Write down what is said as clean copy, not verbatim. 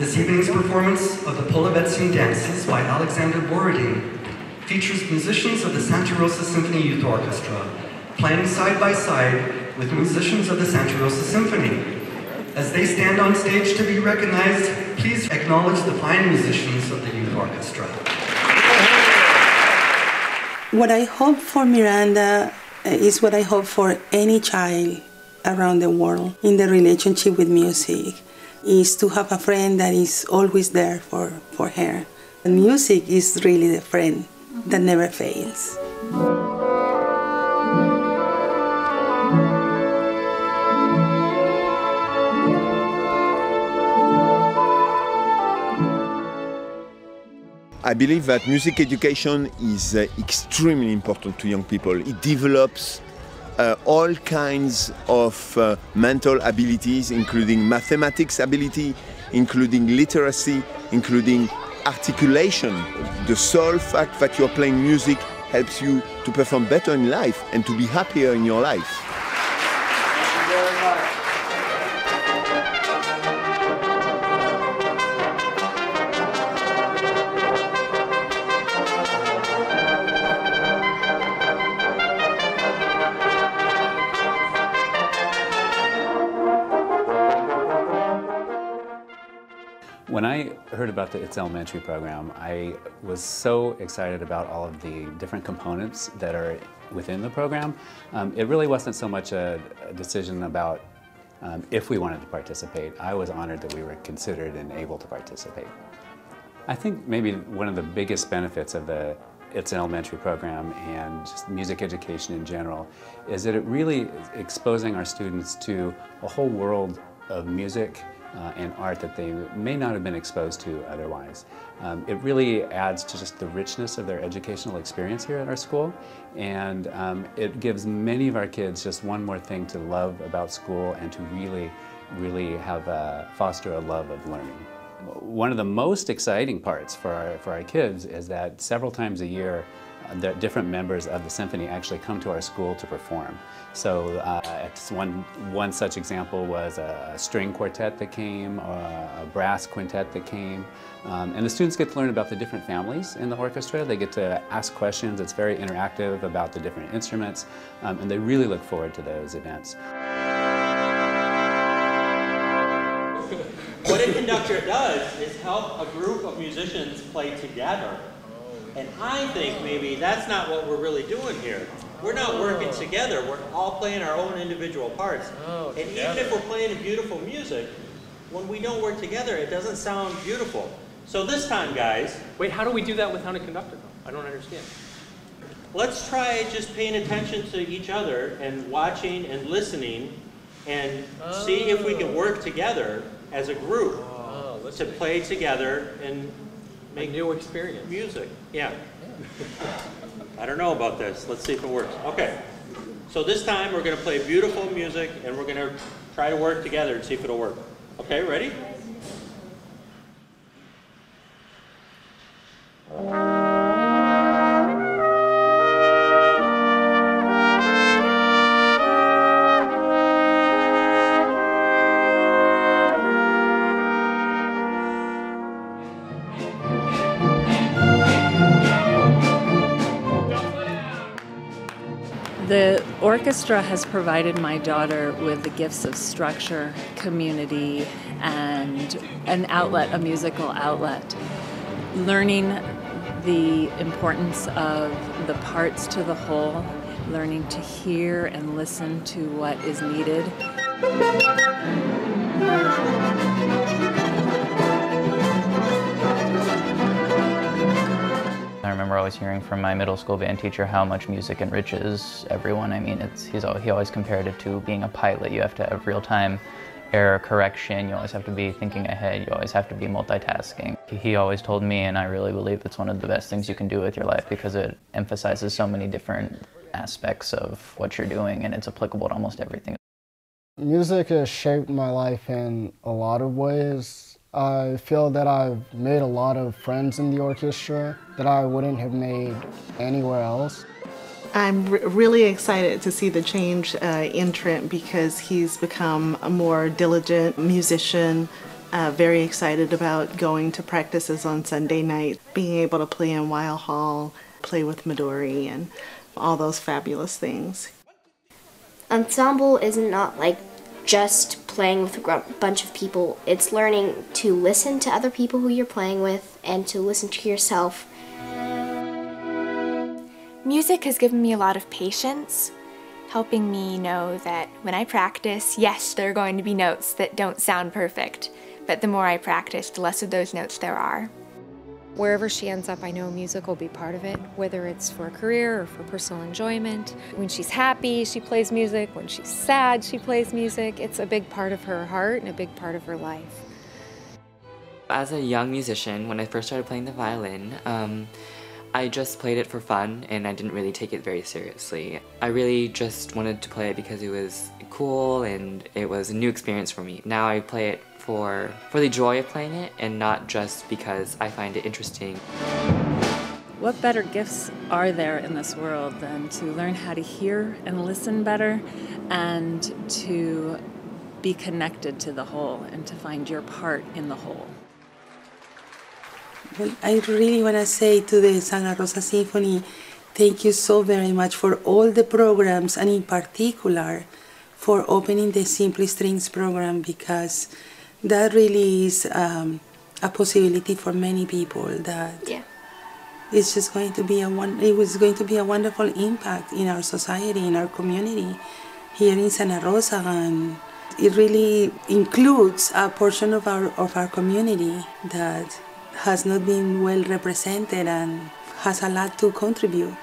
This evening's performance of the Polovetsin dances by Alexander Borodin features musicians of the Santa Rosa Symphony Youth Orchestra playing side by side with musicians of the Santa Rosa Symphony. As they stand on stage to be recognized, please acknowledge the fine musicians of the Youth Orchestra. What I hope for Miranda is what I hope for any child around the world in the relationship with music, is to have a friend that is always there for her. And music is really the friend that never fails. I believe that music education is extremely important to young people. It develops all kinds of mental abilities, including mathematics ability, including literacy, including articulation. The sole fact that you're playing music helps you to perform better in life and to be happier in your life. Thank you very much. When I heard about the It's Elementary program, I was so excited about all of the different components that are within the program. It really wasn't so much a decision about if we wanted to participate. I was honored that we were considered and able to participate. I think maybe one of the biggest benefits of the It's an Elementary program and just music education in general is that it really is exposing our students to a whole world of music and art that they may not have been exposed to otherwise. It really adds to just the richness of their educational experience here at our school, and it gives many of our kids just one more thing to love about school and to really have foster a love of learning. One of the most exciting parts for our kids is that several times a year the different members of the symphony actually come to our school to perform. So one such example was a string quartet that came, or a brass quintet that came. And the students get to learn about the different families in the orchestra. They get to ask questions. It's very interactive about the different instruments, and they really look forward to those events. What a conductor does is help a group of musicians play together. And I think maybe that's not what we're really doing here. We're not working together. We're all playing our own individual parts. And even if we're playing beautiful music, when we don't work together, it doesn't sound beautiful. So this time, guys... Wait, how do we do that without a conductor, though? I don't understand. Let's try just paying attention to each other and watching and listening and see if we can work together as a group to play together and make a new experience. Music. Yeah. I don't know about this. Let's see if it works. Okay. So this time we're going to play beautiful music and we're going to try to work together and see if it'll work. Okay, ready? The orchestra has provided my daughter with the gifts of structure, community, and an outlet, a musical outlet. Learning the importance of the parts to the whole, learning to hear and listen to what is needed. I remember always hearing from my middle school band teacher how much music enriches everyone. I mean, he always compared it to being a pilot. You have to have real-time error correction. You always have to be thinking ahead. You always have to be multitasking. He always told me, and I really believe it's one of the best things you can do with your life because it emphasizes so many different aspects of what you're doing, and it's applicable to almost everything. Music has shaped my life in a lot of ways. I feel that I've made a lot of friends in the orchestra that I wouldn't have made anywhere else. I'm really excited to see the change in Trent because he's become a more diligent musician, Very excited about going to practices on Sunday night, being able to play in Weil Hall, play with Midori, and all those fabulous things. Ensemble is not like just playing with a bunch of people. It's learning to listen to other people who you're playing with and to listen to yourself. Music has given me a lot of patience, helping me know that when I practice, yes, there are going to be notes that don't sound perfect, but the more I practice, the less of those notes there are. Wherever she ends up, I know music will be part of it, whether it's for a career or for personal enjoyment. When she's happy, she plays music. When she's sad, she plays music. It's a big part of her heart and a big part of her life. As a young musician, when I first started playing the violin, I just played it for fun and I didn't really take it very seriously. I really just wanted to play it because it was cool and it was a new experience for me. Now I play it for the joy of playing it and not just because I find it interesting. What better gifts are there in this world than to learn how to hear and listen better and to be connected to the whole and to find your part in the whole? Well, I really want to say to the Santa Rosa Symphony, thank you so very much for all the programs and in particular for opening the Simply Strings program, because that really is a possibility for many people. That it's just going to be it was going to be a wonderful impact in our society, in our community here in Santa Rosa, and it really includes a portion of our community that has not been well represented and has a lot to contribute.